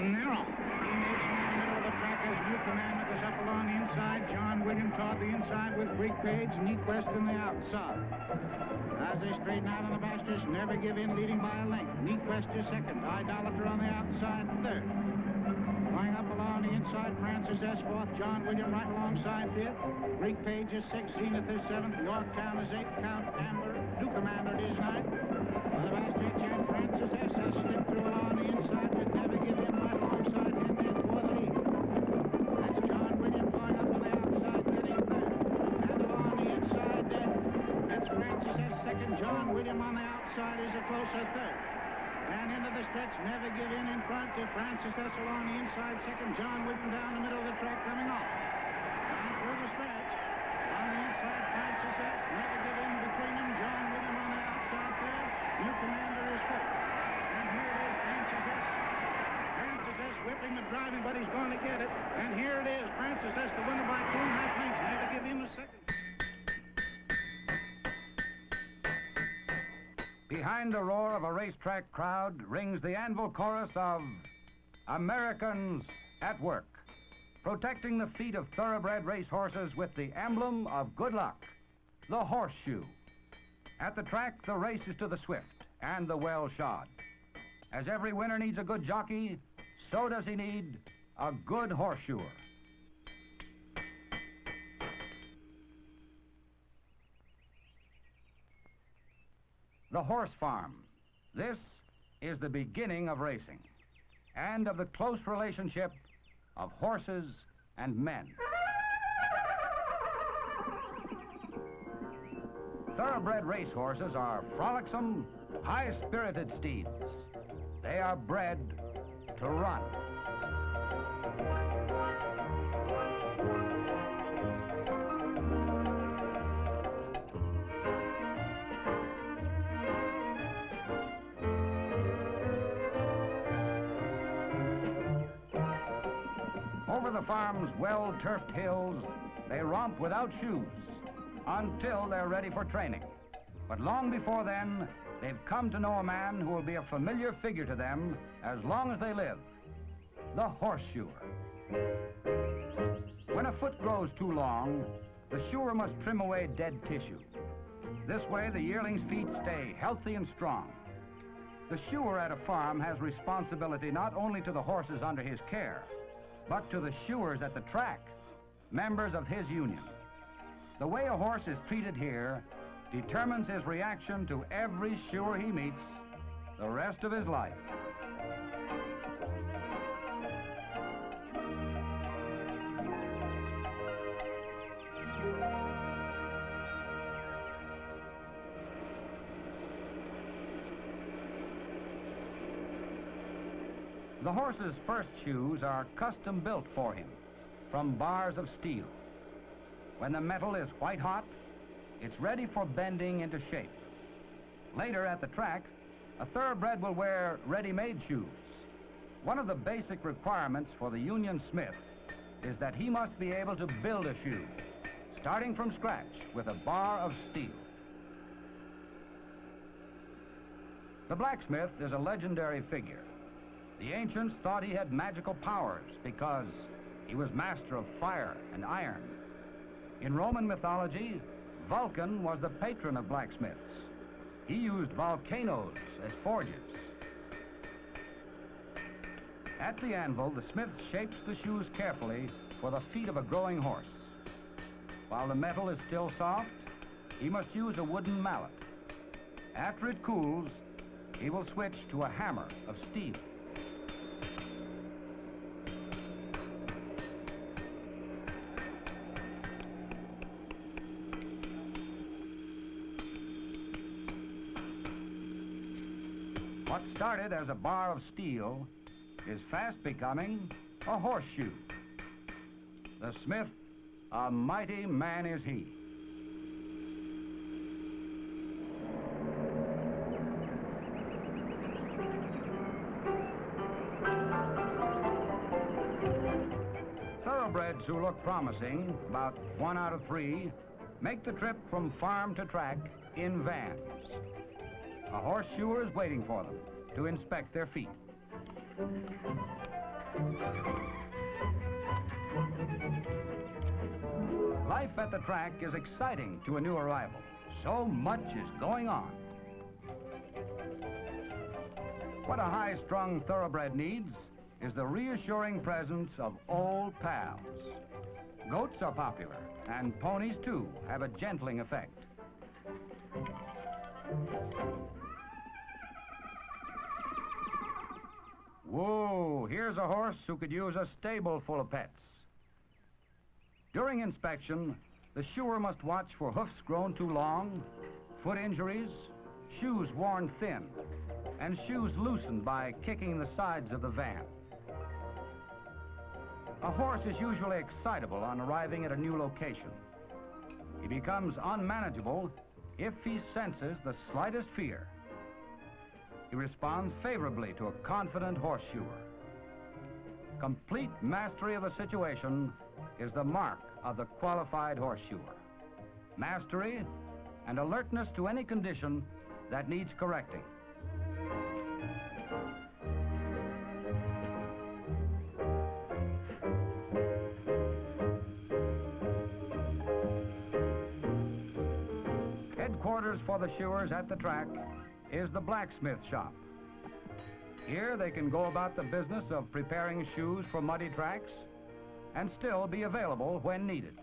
Narrow. He makes in the middle of the track as new commander goes up along the inside. John William toward the inside with Greek Page, Neat West in the outside. As they straighten out on the basters, Never Give In leading by a length. Neat West is second. Idolater on the outside, third. Going up along the inside, Francis S. fourth. John William right alongside fifth. Greek Page is sixth. Zenith is seventh. Yorktown is eighth. Count Amber, new commander is ninth. On the bastard champ, Francis S. has slipped through along the inside with Never Give In right alongside him in for the lead. That's John William going up on the outside, getting third. And along the inside, it's Francis S. second. John William on the outside is a closer third. And into the stretch, Never Give In front to Francis S. along the inside second. John William down the middle of the track coming off. And through the stretch, on the inside, Francis S. Never Give In between them. John William on the outside third. New commander is fourth. And here it is, Francis S. Francis S. whipping the driving, but he's going to get it. And here it is, Francis S. the winner by 2.5 lengths. Never Give In the second. Behind the roar of a racetrack crowd rings the anvil chorus of Americans at Work, protecting the feet of thoroughbred racehorses with the emblem of good luck, the horseshoe. At the track, the race is to the swift and the well-shod. As every winner needs a good jockey, so does he need a good horseshoer. The horse farm. This is the beginning of racing and of the close relationship of horses and men. Thoroughbred racehorses are frolicsome, high-spirited steeds. They are bred to run. Over the farm's well-turfed hills, they romp without shoes until they're ready for training. But long before then, they've come to know a man who will be a familiar figure to them as long as they live, the horseshoer. When a foot grows too long, the shoer must trim away dead tissue. This way, the yearling's feet stay healthy and strong. The shoer at a farm has responsibility not only to the horses under his care, but to the shoers at the track, members of his union. The way a horse is treated here determines his reaction to every shoer he meets the rest of his life. The horse's first shoes are custom built for him from bars of steel. When the metal is white hot, it's ready for bending into shape. Later at the track, a thoroughbred will wear ready-made shoes. One of the basic requirements for the union smith is that he must be able to build a shoe, starting from scratch with a bar of steel. The blacksmith is a legendary figure. The ancients thought he had magical powers because he was master of fire and iron. In Roman mythology, Vulcan was the patron of blacksmiths. He used volcanoes as forges. At the anvil, the smith shapes the shoes carefully for the feet of a growing horse. While the metal is still soft, he must use a wooden mallet. After it cools, he will switch to a hammer of steel. What started as a bar of steel is fast becoming a horseshoe. The smith, a mighty man is he. Thoroughbreds who look promising, about 1 out of 3, make the trip from farm to track in vans. A horseshoer is waiting for them to inspect their feet. Life at the track is exciting to a new arrival. So much is going on. What a high-strung thoroughbred needs is the reassuring presence of old pals. Goats are popular, and ponies, too, have a gentling effect. Whoa, here's a horse who could use a stable full of pets. During inspection, the shoer must watch for hoofs grown too long, foot injuries, shoes worn thin, and shoes loosened by kicking the sides of the van. A horse is usually excitable on arriving at a new location. He becomes unmanageable if he senses the slightest fear. He responds favorably to a confident horseshoer. Complete mastery of a situation is the mark of the qualified horseshoer. Mastery and alertness to any condition that needs correcting. Headquarters for the shoers at the track is the blacksmith shop. Here they can go about the business of preparing shoes for muddy tracks and still be available when needed.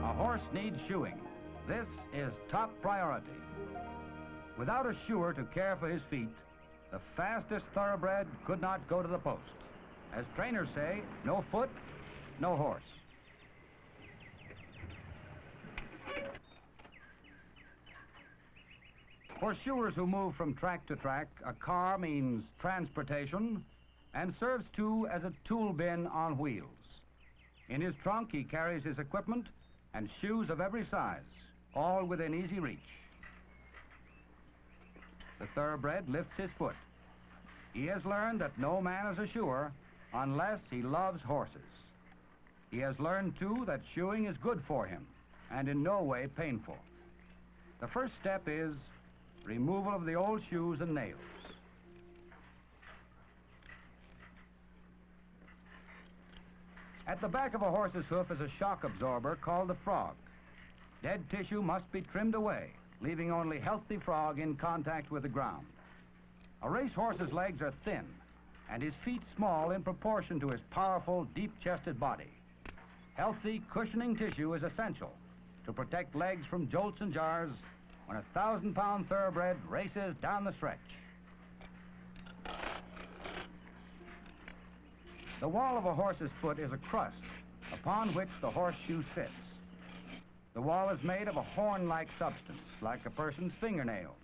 A horse needs shoeing. This is top priority. Without a shoer to care for his feet, the fastest thoroughbred could not go to the post. As trainers say, no foot, no horse. For shoers who move from track to track, a car means transportation and serves too as a tool bin on wheels. In his trunk, he carries his equipment and shoes of every size, all within easy reach. The thoroughbred lifts his foot. He has learned that no man is a shoer unless he loves horses. He has learned, too, that shoeing is good for him and in no way painful. The first step is removal of the old shoes and nails. At the back of a horse's hoof is a shock absorber called the frog. Dead tissue must be trimmed away, leaving only healthy frog in contact with the ground. A racehorse's legs are thin, and his feet small in proportion to his powerful, deep-chested body. Healthy, cushioning tissue is essential to protect legs from jolts and jars when a 1,000-pound thoroughbred races down the stretch. The wall of a horse's foot is a crust upon which the horseshoe sits. The wall is made of a horn-like substance, like a person's fingernails.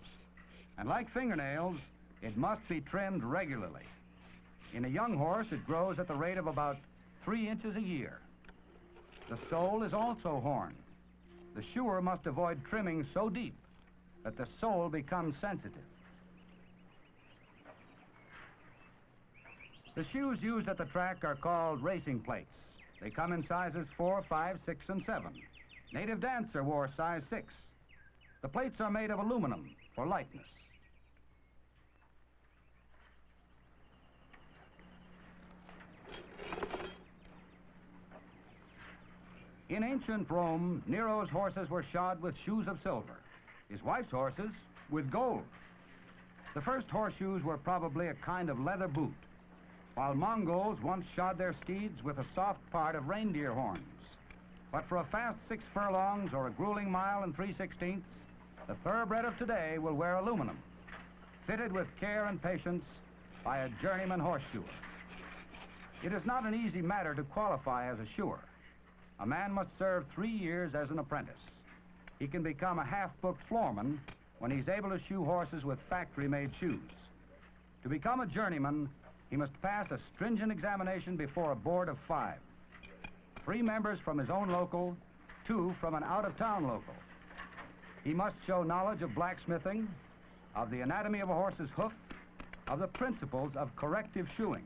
And like fingernails, it must be trimmed regularly. In a young horse, it grows at the rate of about 3 inches a year. The sole is also horn. The shoer must avoid trimming so deep that the sole becomes sensitive. The shoes used at the track are called racing plates. They come in sizes 4, 5, 6, and 7. Native Dancer wore size 6. The plates are made of aluminum for lightness. In ancient Rome, Nero's horses were shod with shoes of silver, his wife's horses with gold. The first horseshoes were probably a kind of leather boot, while Mongols once shod their steeds with a soft part of reindeer horns. But for a fast 6 furlongs or a grueling mile and 3/16, the thoroughbred of today will wear aluminum, fitted with care and patience by a journeyman horseshoer. It is not an easy matter to qualify as a shoer. A man must serve 3 years as an apprentice. He can become a half-book floorman when he's able to shoe horses with factory-made shoes. To become a journeyman, he must pass a stringent examination before a board of 5. 3 members from his own local, 2 from an out-of-town local. He must show knowledge of blacksmithing, of the anatomy of a horse's hoof, of the principles of corrective shoeing,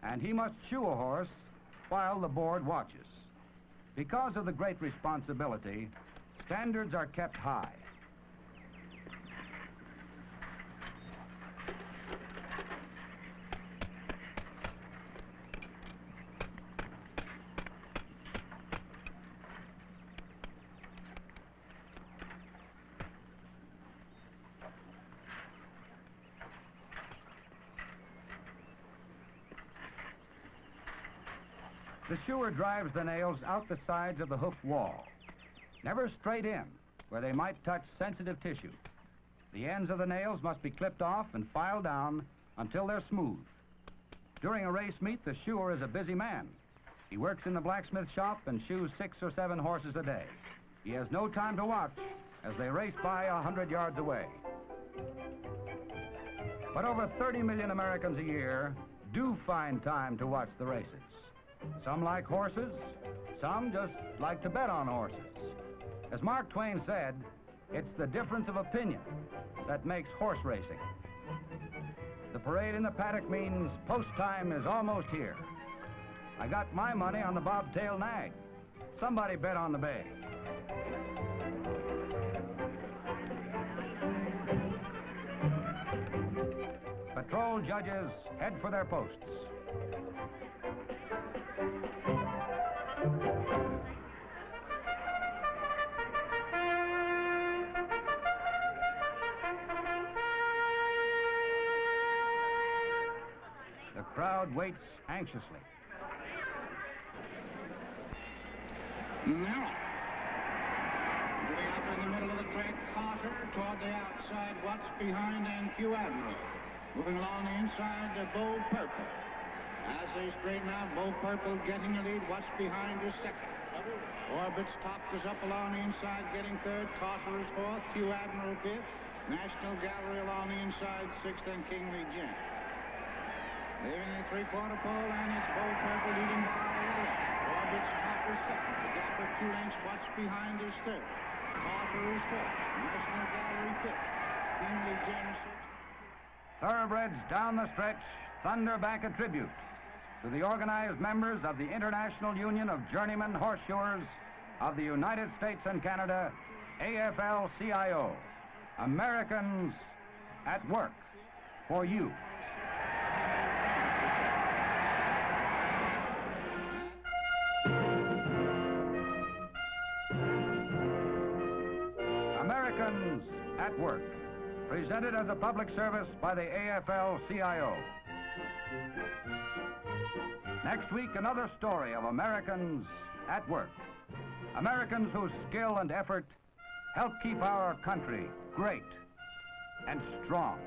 and he must shoe a horse while the board watches. Because of the great responsibility, standards are kept high. The shoer drives the nails out the sides of the hoof wall, never straight in, where they might touch sensitive tissue. The ends of the nails must be clipped off and filed down until they're smooth. During a race meet, the shoer is a busy man. He works in the blacksmith shop and shoes 6 or 7 horses a day. He has no time to watch as they race by 100 yards away. But over 30 million Americans a year do find time to watch the races. Some like horses, some just like to bet on horses. As Mark Twain said, it's the difference of opinion that makes horse racing. The parade in the paddock means post time is almost here. I got my money on the bobtail nag. Somebody bet on the bay. Patrol judges head for their posts. The crowd waits anxiously. Now, going up in the middle of the track, Carter toward the outside, Watts behind, and Q Admiral. Moving along the inside, Bo Purple. As they straighten out, Bo Purple getting the lead. Watts behind is second. Orbit's top is up along the inside, getting third. Carter is fourth. Q Admiral fifth. National Gallery along the inside, sixth, and Kingly Jim. Leaving the three-quarter pole, and it's Bo Purple leading by a left. Orbit's top is second. The gap of 2 lengths. Watts behind is third. Carter is fourth. National Gallery fifth. Kingly Jim sixth. Thoroughbreds down the stretch thunder back a tribute to the organized members of the International Union of Journeymen Horseshoers of the United States and Canada, AFL-CIO. Americans at work for you. Americans at Work, presented as a public service by the AFL-CIO. Next week, another story of Americans at work. Americans whose skill and effort help keep our country great and strong.